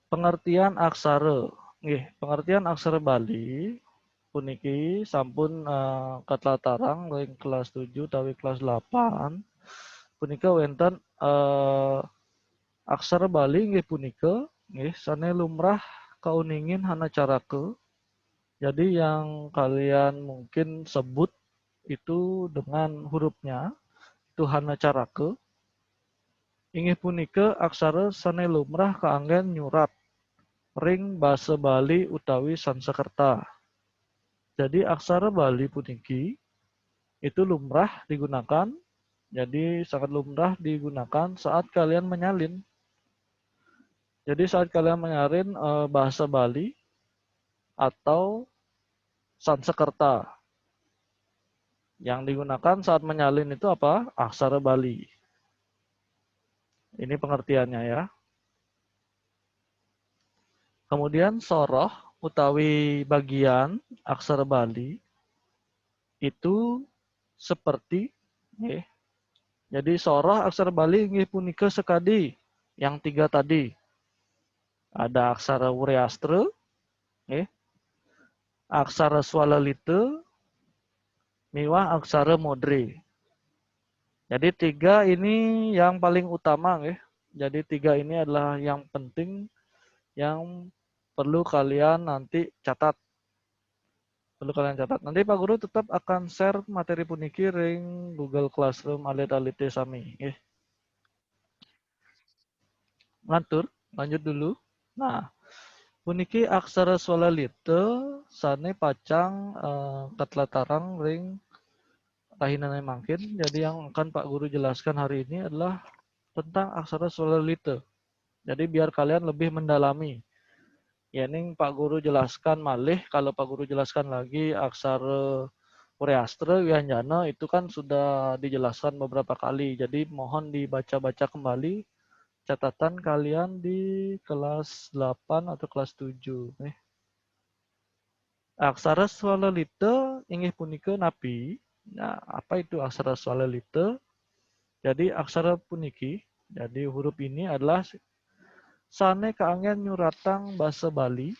pengertian aksara. Nggih, pengertian aksara Bali puniki sampun katlatarang ing kelas 7 utawi kelas 8. Punika wonten aksara Bali nggih punika nggih sane lumrah kauningin hanacarake. Jadi yang kalian mungkin sebut itu dengan hurufnya itu hanacarake. Inggih punika aksara sane lumrah kaanggen nyurat ring basa Bali utawi Sansekerta. Jadi aksara Bali puniki itu lumrah digunakan, jadi sangat lumrah digunakan saat kalian menyalin. Jadi saat kalian menyalin bahasa Bali atau Sansekerta, yang digunakan saat menyalin itu apa? Aksara Bali. Ini pengertiannya ya. Kemudian soroh utawi bagian aksara Bali itu seperti nggih. Jadi soroh aksara Bali nggih punika sekadi yang 3 tadi. Ada aksara Wreastra, nggih, aksara Swalalita, miwah aksara Modre. Jadi 3 ini yang paling utama nggih. Jadi 3 ini adalah yang penting yang perlu kalian nanti catat. Perlu kalian catat. Nanti Pak Guru tetap akan share materi puniki ring Google Classroom alit-alite sami. Ngatur, lanjut dulu. Nah, puniki aksara Swalalita sane pacang katlatarang ring rahinane mangkin. Jadi yang akan Pak Guru jelaskan hari ini adalah tentang aksara Swalalita. Jadi biar kalian lebih mendalami. Ya ini Pak Guru jelaskan malih, kalau Pak Guru jelaskan lagi aksara Wreastra, Wianjana itu kan sudah dijelaskan beberapa kali. Jadi mohon dibaca-baca kembali catatan kalian di kelas 8 atau kelas 7. Aksara Swalalita inggih punika napi. Nah, apa itu aksara Swalalita? Jadi aksara puniki, jadi huruf ini adalah sane kaanggen nyuratang basa Bali.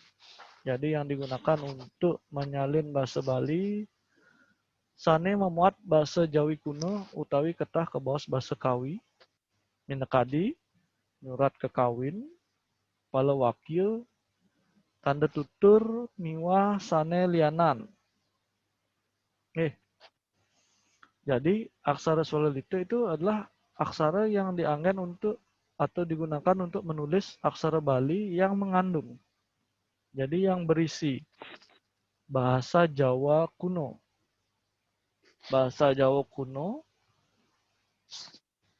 Jadi yang digunakan untuk menyalin bahasa Bali sane memuat bahasa Jawi kuno utawi ketah ke bawah bahasa Kawi. Minekadi, nyurat kekawin, palawakil, tanda tutur, miwah sane lianan. Jadi aksara Swalalita itu adalah aksara yang dianggen untuk atau digunakan untuk menulis aksara Bali yang mengandung. Jadi yang berisi bahasa Jawa kuno. Bahasa Jawa kuno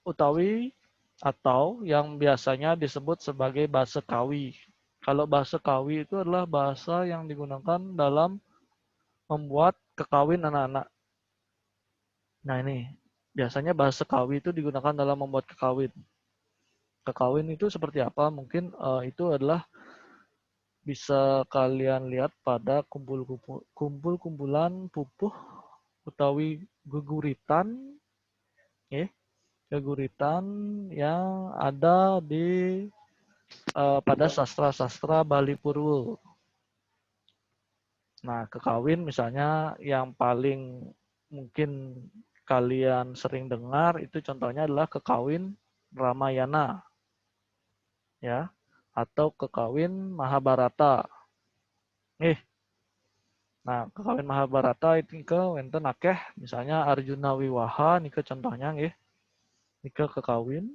utawi atau yang biasanya disebut sebagai bahasa Kawi. Kalau bahasa Kawi itu adalah bahasa yang digunakan dalam membuat kekawin anak-anak. Nah ini, biasanya bahasa Kawi itu digunakan dalam membuat kekawin. Kekawin itu seperti apa? Mungkin itu adalah bisa kalian lihat pada kumpul-kumpulan pupuh utawi geguritan, geguritan yang ada di pada sastra-sastra Bali Purwo. Nah, kekawin misalnya yang paling mungkin kalian sering dengar itu contohnya adalah kekawin Ramayana, ya, atau kekawin Mahabharata. Nah, kekawin Mahabharata itu ke wenten akeh, misalnya Arjuna Wiwaha nika contohnya nggih. Nika kekawin.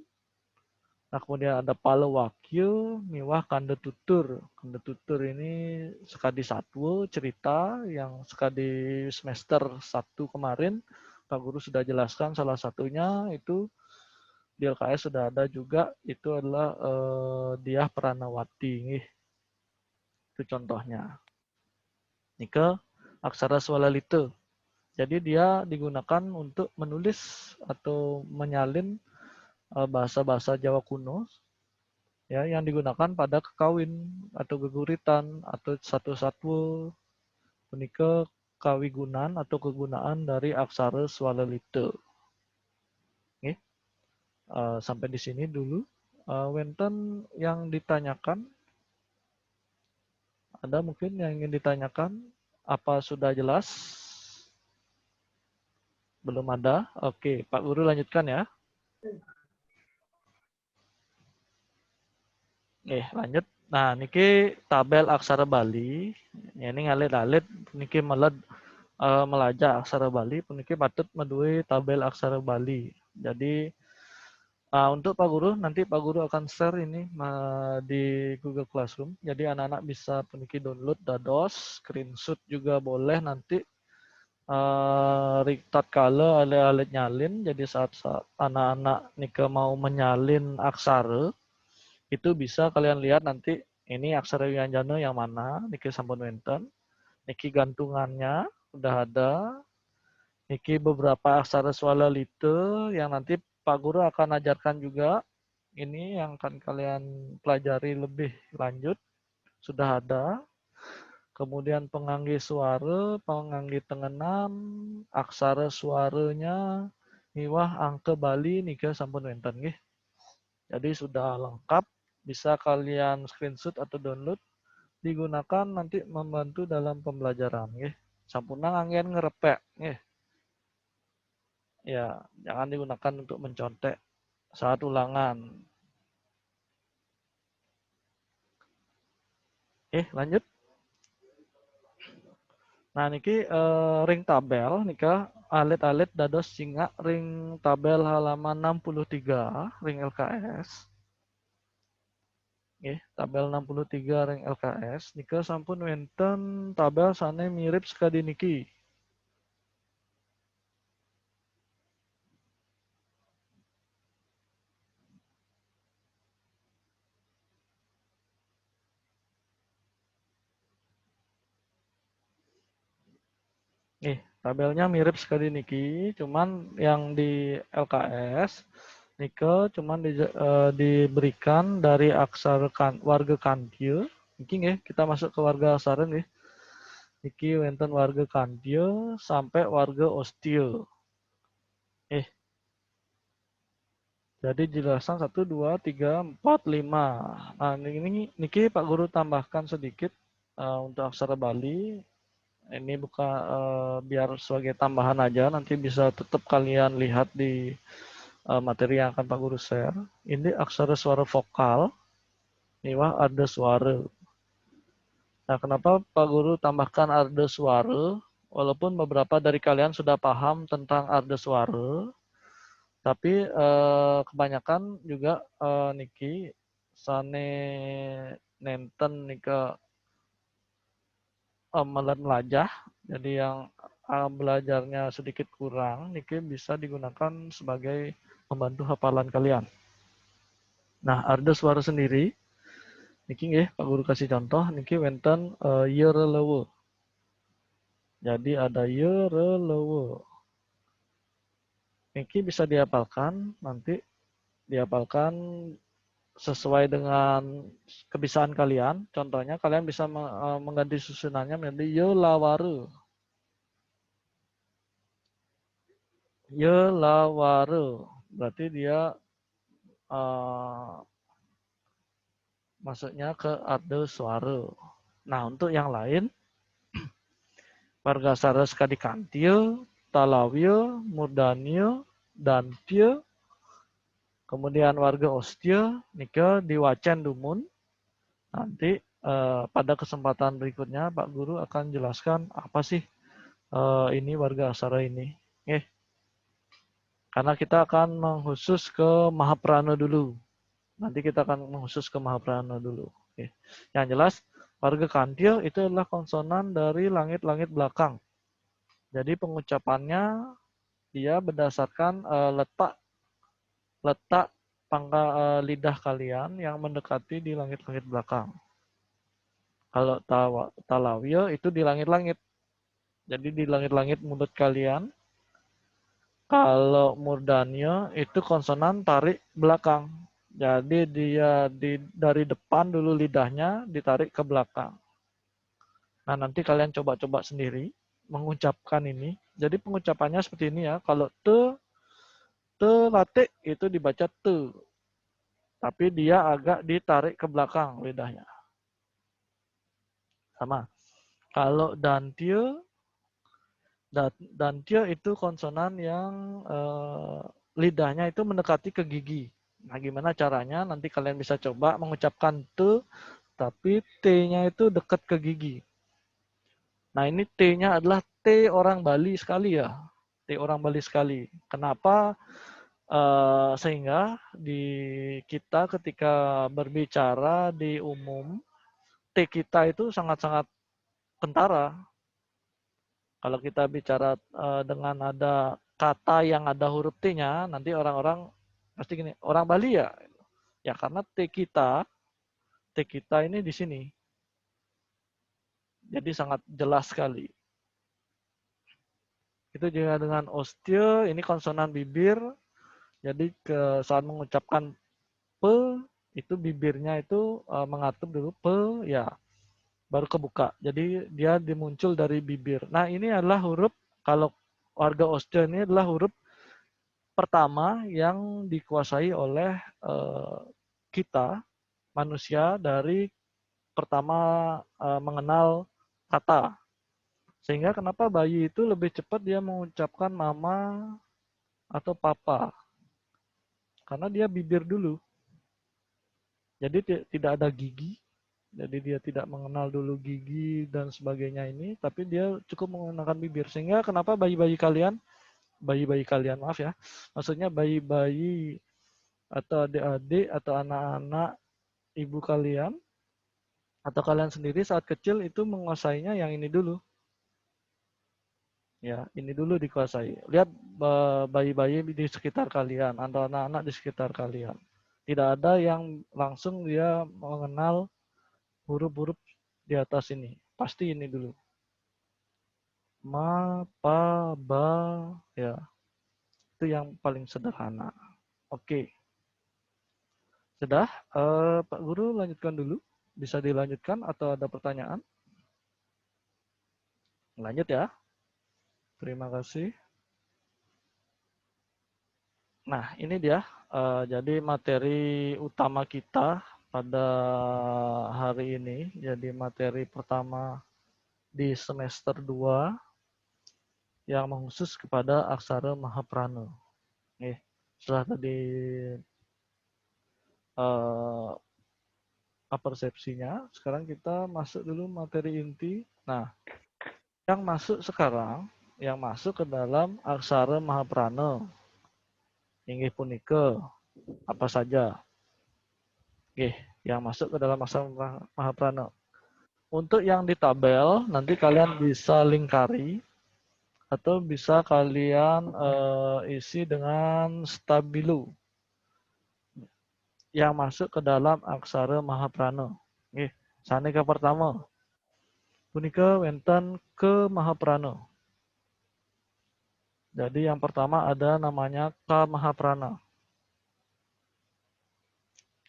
Nah, kemudian ada Palawakil, miwah Kanda Tutur. Kanda Tutur ini sekadi satwa cerita yang sekadi semester 1 kemarin Pak Guru sudah jelaskan salah satunya itu di LKS sudah ada juga, itu adalah Diah Pranawati nggih. Itu contohnya. Nika aksara Swalalita. Jadi dia digunakan untuk menulis atau menyalin bahasa-bahasa Jawa kuno ya yang digunakan pada kekawin atau geguritan atau satu-satu punika kawigunan atau kegunaan dari aksara Swalalita. Sampai di sini dulu. Wenten yang ditanyakan Ada mungkin yang ingin ditanyakan? Apa sudah jelas? Belum ada? Oke, Pak Guru lanjutkan ya. Lanjut. Nah, niki tabel aksara Bali. Ya, ini ngalit-alit niki melajah aksara Bali, puniki patut medui tabel aksara Bali. Jadi untuk Pak Guru, nanti Pak Guru akan share ini di Google Classroom. Jadi anak-anak bisa puniki download dados, screenshot juga boleh nanti. Tatkala alit-alit nyalin, jadi saat anak-anak nika mau menyalin aksara, itu bisa kalian lihat nanti ini aksara wianjana yang mana, niki sampun wenten, niki gantungannya udah ada, niki beberapa aksara swala lite yang nanti Pak Guru akan ajarkan juga. Ini yang akan kalian pelajari lebih lanjut, sudah ada. Kemudian pengangge suara, pengangge tengenan, aksara suaranya, miwah angke Bali nika sampun wenten nggih. Jadi sudah lengkap, bisa kalian screenshot atau download, digunakan nanti membantu dalam pembelajaran nggih. Sampuna anggen ngerepek nggih. Ya, jangan digunakan untuk mencontek saat ulangan. Lanjut. Nah, niki ring tabel nika alit-alit dados singa ring tabel halaman 63 ring LKS. Tabel 63 ring LKS nika sampun wenten tabel sane mirip sekali niki. Tabelnya mirip sekali niki, cuman yang di LKS nika cuman diberikan dari aksara warga Kantya. Niki nggih, kita masuk ke warga aksara nggih. Niki wenten warga Kantya sampai warga Ostya. Jadi jelasan 1, 2, 3, 4, 5. Nah, ini niki Pak Guru tambahkan sedikit untuk aksara Bali. Ini bukan biar sebagai tambahan aja, nanti bisa tetap kalian lihat di materi yang akan Pak Guru share. Ini aksara suara vokal, ini wah ada suara. Nah, kenapa Pak Guru tambahkan arda suara? Walaupun beberapa dari kalian sudah paham tentang arda suara, tapi kebanyakan juga niki sane nenten nika melajah, jadi yang belajarnya sedikit kurang, niki bisa digunakan sebagai membantu hafalan kalian. Nah, arda suara sendiri, niki nggih Pak Guru kasih contoh, niki wenten yerelewe. Jadi ada yerelewe. Niki bisa dihafalkan, nanti dihafalkan sesuai dengan kebiasaan kalian. Contohnya kalian bisa mengganti susunannya menjadi yelawaru. Yelawaru. Berarti dia masuknya ke arda suara. Nah, untuk yang lain, warga sara sekadi kantil, talawil, murdaniyo, dan pie. Kemudian warga ostia, nika diwacen dumun. Nanti pada kesempatan berikutnya Pak Guru akan jelaskan apa sih ini warga aksara ini. Karena kita akan mengkhusus ke Mahaprana dulu. Nanti kita akan mengkhusus ke Mahaprana dulu. Yang jelas warga kantil itu adalah konsonan dari langit-langit belakang. Jadi pengucapannya dia berdasarkan letak pangkal lidah kalian yang mendekati di langit-langit belakang. Kalau talawil itu di langit-langit. Jadi di langit-langit mulut kalian. Kalau murdanya itu konsonan tarik belakang. Jadi dia dari depan dulu lidahnya ditarik ke belakang. Nah, nanti kalian coba-coba sendiri mengucapkan ini. Jadi pengucapannya seperti ini ya. Kalau te latik itu dibaca te. Tapi dia agak ditarik ke belakang lidahnya. sama. Kalau dantieu, dantieu itu konsonan yang lidahnya itu mendekati ke gigi. Nah, gimana caranya? Nanti kalian bisa coba mengucapkan te, tapi T-nya itu dekat ke gigi. Nah, ini T-nya adalah T orang Bali sekali ya. T orang Bali sekali. Kenapa? Sehingga di kita ketika berbicara di umum, T kita itu sangat-sangat kentara. Kalau kita bicara dengan ada kata yang ada huruf T-nya, nanti orang-orang pasti gini, orang Bali ya? Ya karena T kita ini di sini. Jadi sangat jelas sekali. Itu juga dengan osteo, ini konsonan bibir. Jadi saat mengucapkan pe, itu bibirnya itu mengatup dulu pe, ya baru kebuka. Jadi dia dimuncul dari bibir. Nah ini adalah huruf, kalau warga osteo ini adalah huruf pertama yang dikuasai oleh kita manusia dari pertama mengenal kata. Sehingga kenapa bayi itu lebih cepat dia mengucapkan mama atau papa. Karena dia bibir dulu. Jadi tidak ada gigi. Jadi dia tidak mengenal dulu gigi dan sebagainya ini. Tapi dia cukup menggunakan bibir. Sehingga kenapa bayi-bayi kalian maaf ya. Maksudnya bayi-bayi atau adik-adik atau anak-anak ibu kalian atau kalian sendiri saat kecil itu menguasainya yang ini dulu. Ya, ini dulu dikuasai. Lihat bayi-bayi di sekitar kalian, atau anak-anak di sekitar kalian. Tidak ada yang langsung dia mengenal huruf-huruf di atas ini. Pasti ini dulu. Ma, pa, ba, ya. Itu yang paling sederhana. Oke. Sudah, Pak Guru lanjutkan dulu. Bisa dilanjutkan atau ada pertanyaan? Lanjut ya. Terima kasih. Nah, ini dia. Jadi materi utama kita pada hari ini. Jadi materi pertama di semester 2 yang mengkhusus kepada aksara Mahaprana. Setelah tadi persepsinya, sekarang kita masuk dulu materi inti. Nah, yang masuk sekarang, yang masuk ke dalam aksara Mahaprana. Inggih punika apa saja? Yang masuk ke dalam aksara Mahaprana. Untuk yang di tabel, nanti kalian bisa lingkari atau bisa kalian isi dengan stabilo yang masuk ke dalam aksara Mahaprana. Sanika pertama. Punika wenten ke Mahaprana. Jadi yang pertama ada namanya Ka Mahaprana.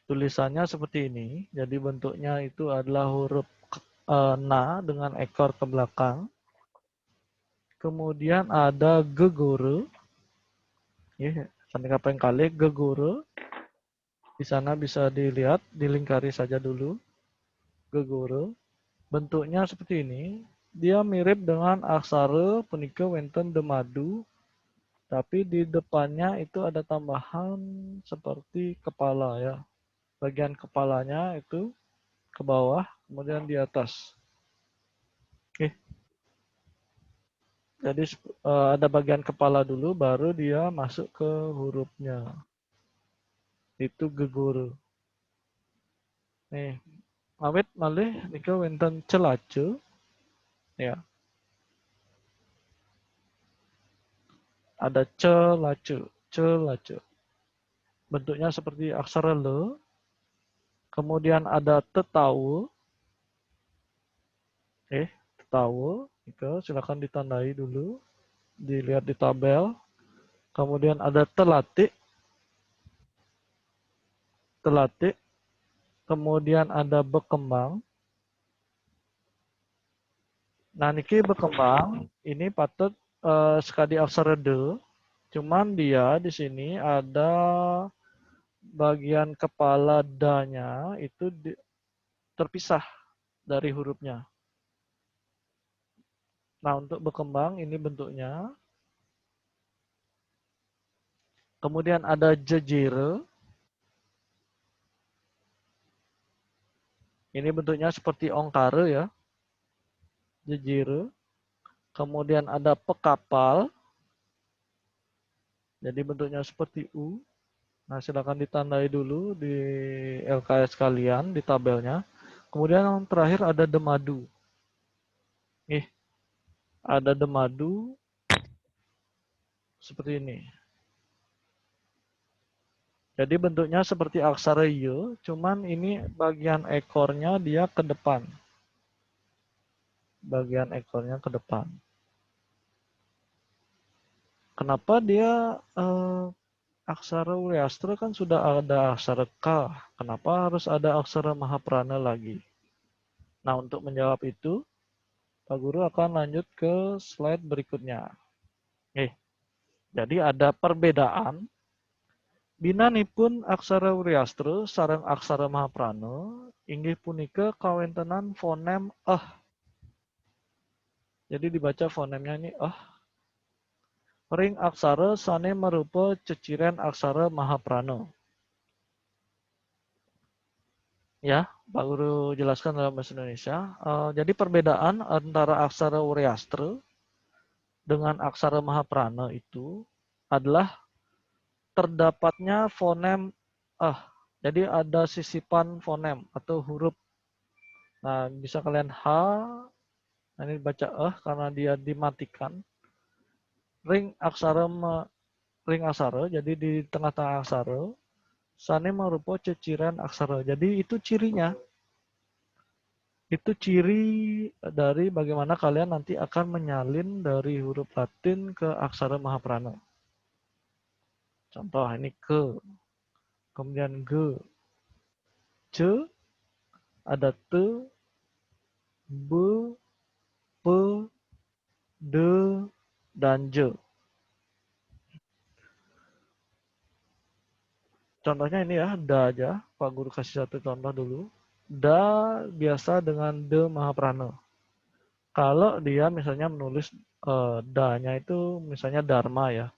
Tulisannya seperti ini. Jadi bentuknya itu adalah huruf na dengan ekor ke belakang. Kemudian ada gegoro. Sanika pengkali gegoro. Di sana bisa dilihat, dilingkari saja dulu. Gegoro. Bentuknya seperti ini. Dia mirip dengan aksara punika wenten demadu. Tapi di depannya itu ada tambahan seperti kepala ya. Bagian kepalanya itu ke bawah, kemudian di atas. Jadi ada bagian kepala dulu, baru dia masuk ke hurufnya. Itu geguru. Nih, awet malih nika wenten celacu. Ya. Ada celacu. Bentuknya seperti aksara le. Kemudian ada tetawu. Tetawu. Silakan ditandai dulu. Dilihat di tabel. Kemudian ada telatik. Kemudian ada berkembang. Nah, niki berkembang. Ini patut sekali aksara de. Cuman dia di sini ada bagian kepala danya itu terpisah dari hurufnya. Nah, untuk berkembang ini bentuknya. Kemudian ada jejere. Ini bentuknya seperti ongkare ya. Jejere. Kemudian ada pekapal. Jadi bentuknya seperti U. Nah, silakan ditandai dulu di LKS kalian di tabelnya. Kemudian yang terakhir ada demadu. Nih, ada demadu seperti ini. Jadi bentuknya seperti aksara Y, cuman ini bagian ekornya dia ke depan. Bagian ekornya ke depan. Kenapa dia aksara Ureastra kan sudah ada aksara K. Kenapa harus ada aksara Mahaprana lagi? Nah, untuk menjawab itu, Pak Guru akan lanjut ke slide berikutnya. Jadi ada perbedaan binanipun aksara Wriastra sareng aksara Mahaprana inggih punika kawontenan fonem Jadi dibaca fonemnya ini ring aksara sane merupa ceciren aksara Mahaprana. Ya, Pak Guru jelaskan dalam bahasa Indonesia. Jadi perbedaan antara aksara Wriastra dengan aksara Mahaprana itu adalah terdapatnya fonem Jadi ada sisipan fonem atau huruf. Nah, bisa kalian nah ini baca karena dia dimatikan. Ring aksara, jadi di tengah-tengah aksara, sane merupakan ceciran aksara. Jadi itu cirinya. Itu ciri dari bagaimana kalian nanti akan menyalin dari huruf Latin ke aksara Mahaprana. Contoh ini ke, kemudian ge, ce, ada te, be, pe, de, dan je. Contohnya ini ya, da aja. Pak Guru kasih satu contoh dulu. Da biasa dengan de Mahaprana. Kalau dia misalnya menulis da-nya itu misalnya Dharma ya.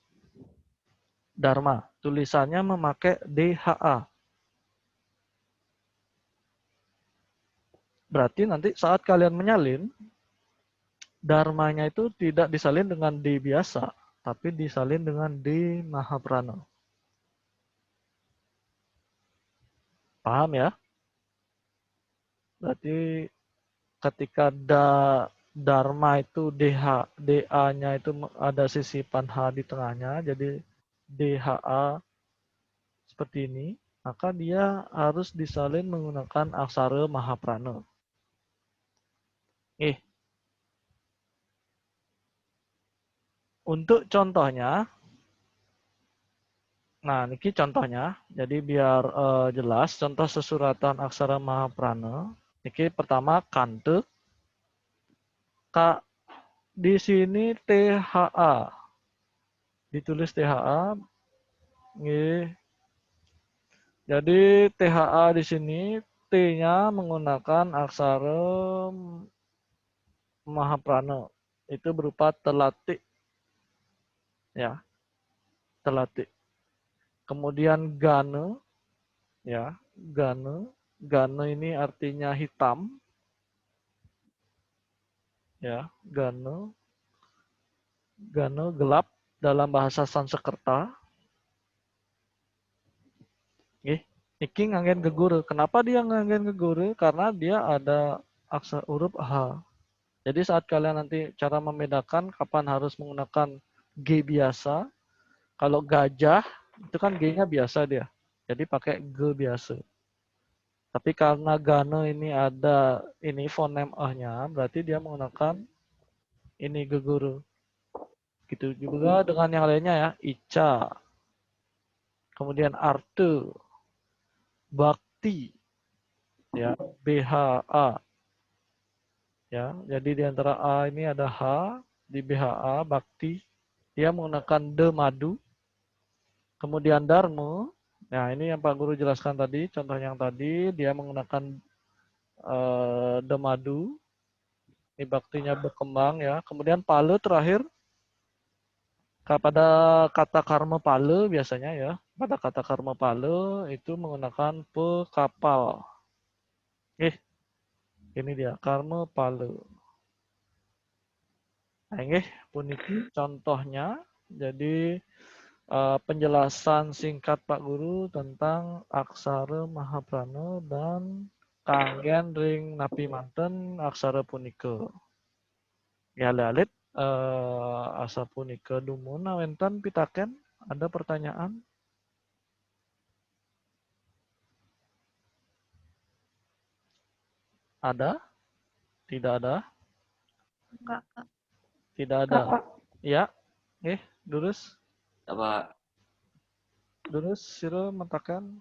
Dharma. Tulisannya memakai DHA. Berarti nanti saat kalian menyalin, Dharmanya itu tidak disalin dengan D biasa, tapi disalin dengan D Mahaprana. Paham ya? Berarti ketika Dharma itu DA-nya itu ada sisipan H di tengahnya, jadi DHA seperti ini, maka dia harus disalin menggunakan aksara Mahaprana. Untuk contohnya, nah ini contohnya, jadi biar jelas, contoh sesuratan aksara Mahaprana. Ini pertama kante, K di sini THA, ditulis THA. Jadi THA di sini T-nya menggunakan aksara Mahaprana. Itu berupa telatik. Ya, telatik. Kemudian gane, ya, gane. Gane ini artinya hitam. Ya, gane. Gane gelap dalam bahasa Sanskerta. Iki nganggen gegure. Kenapa dia nganggen gegure? Karena dia ada aksara huruf H. Jadi saat kalian nanti cara membedakan kapan harus menggunakan G biasa. Kalau gajah itu kan G-nya biasa dia. Jadi pakai G biasa. Tapi karena gane ini ada ini fonem nya, berarti dia menggunakan ini geguru. Gitu juga dengan yang lainnya ya, Ica. Kemudian arte, bakti, ya, BHA. Ya, jadi di antara A ini ada H, di BHA, bakti. Dia menggunakan de madu. Kemudian dharma. Nah, ini yang Pak Guru jelaskan tadi, contoh yang tadi, dia menggunakan de madu. Ini baktinya berkembang ya. Kemudian pale terakhir. Pada kata karma pale biasanya ya. Pada kata karma pale itu menggunakan pe kapal. Ini dia karma pale. Nah, ini puniki contohnya. Jadi penjelasan singkat Pak Guru tentang aksara Mahaprana dan kanggen ring napi manten aksara punika. Ya lalit asa punika dumuna wenten pitaken, ada pertanyaan? Ada? Tidak ada? Enggak, Kak. Tidak Enggak, ada. Pak. Ya, Durus. Apa? Durus sira mentakan.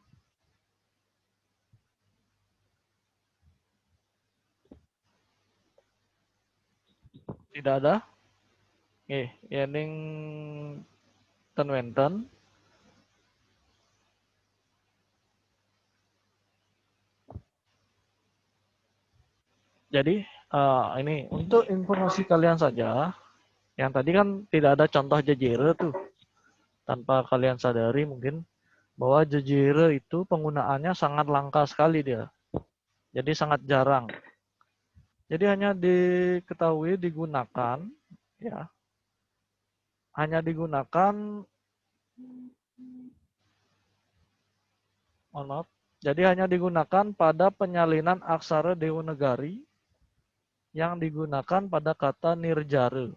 Tidak ada. Yening ten wenten. Jadi ini untuk informasi kalian saja. Yang tadi kan tidak ada contoh jejere tuh. Tanpa kalian sadari mungkin bahwa jejere itu penggunaannya sangat langka sekali dia. Jadi sangat jarang. Jadi hanya diketahui digunakan ya. Hanya digunakan mohon maaf. Jadi hanya digunakan pada penyalinan aksara Dewanagari yang digunakan pada kata nirjara.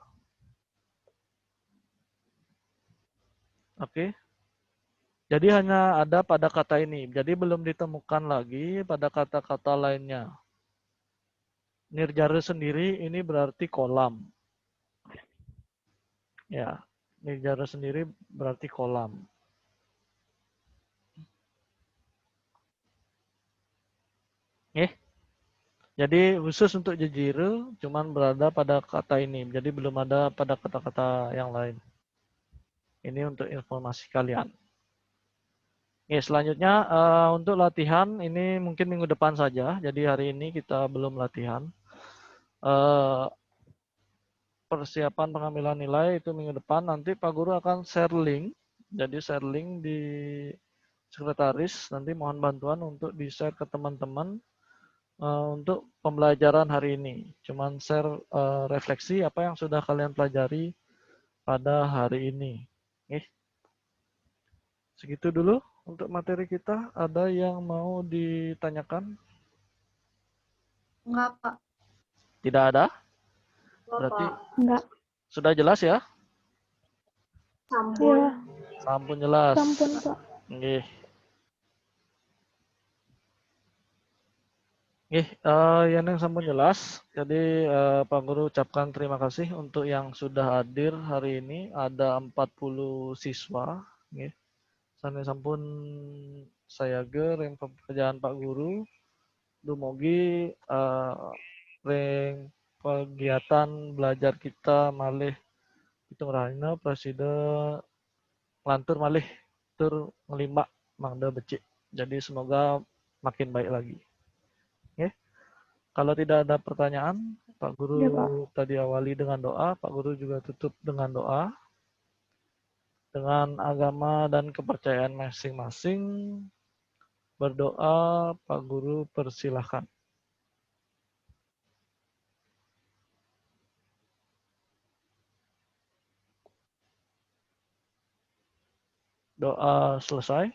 Oke. Jadi hanya ada pada kata ini. Jadi belum ditemukan lagi pada kata-kata lainnya. Nirjara sendiri ini berarti kolam. Ya, nirjara sendiri berarti kolam. Jadi khusus untuk jejire cuman berada pada kata ini. Jadi belum ada pada kata-kata yang lain. Ini untuk informasi kalian. Selanjutnya untuk latihan ini mungkin minggu depan saja. Jadi hari ini kita belum latihan. Persiapan pengambilan nilai itu minggu depan. Nanti Pak Guru akan share link. Jadi share link di sekretaris. Nanti mohon bantuan untuk di-share ke teman-teman untuk pembelajaran hari ini. Cuman share refleksi apa yang sudah kalian pelajari pada hari ini. Segitu dulu untuk materi kita. Ada yang mau ditanyakan? Enggak, Pak. Tidak ada? Enggak, Berarti Pak. Enggak. sudah jelas ya? Sampun. Iya, Sampun jelas. sampun, Pak. Nggih. Yang sampun jelas. Jadi Pak Guru ucapkan terima kasih untuk yang sudah hadir hari ini. Ada 40 siswa. Nggih. Sampai sampun saya yang pekerjaan Pak Guru. Dumugi ring kegiatan belajar kita malih hitung rahina presiden lantur malih tur ngelimbak mangda becik. Jadi semoga makin baik lagi. Kalau tidak ada pertanyaan, Pak Guru Ya, Pak. tadi awali dengan doa, Pak Guru juga tutup dengan doa. Dengan agama dan kepercayaan masing-masing, berdoa, Pak Guru persilahkan. Doa selesai.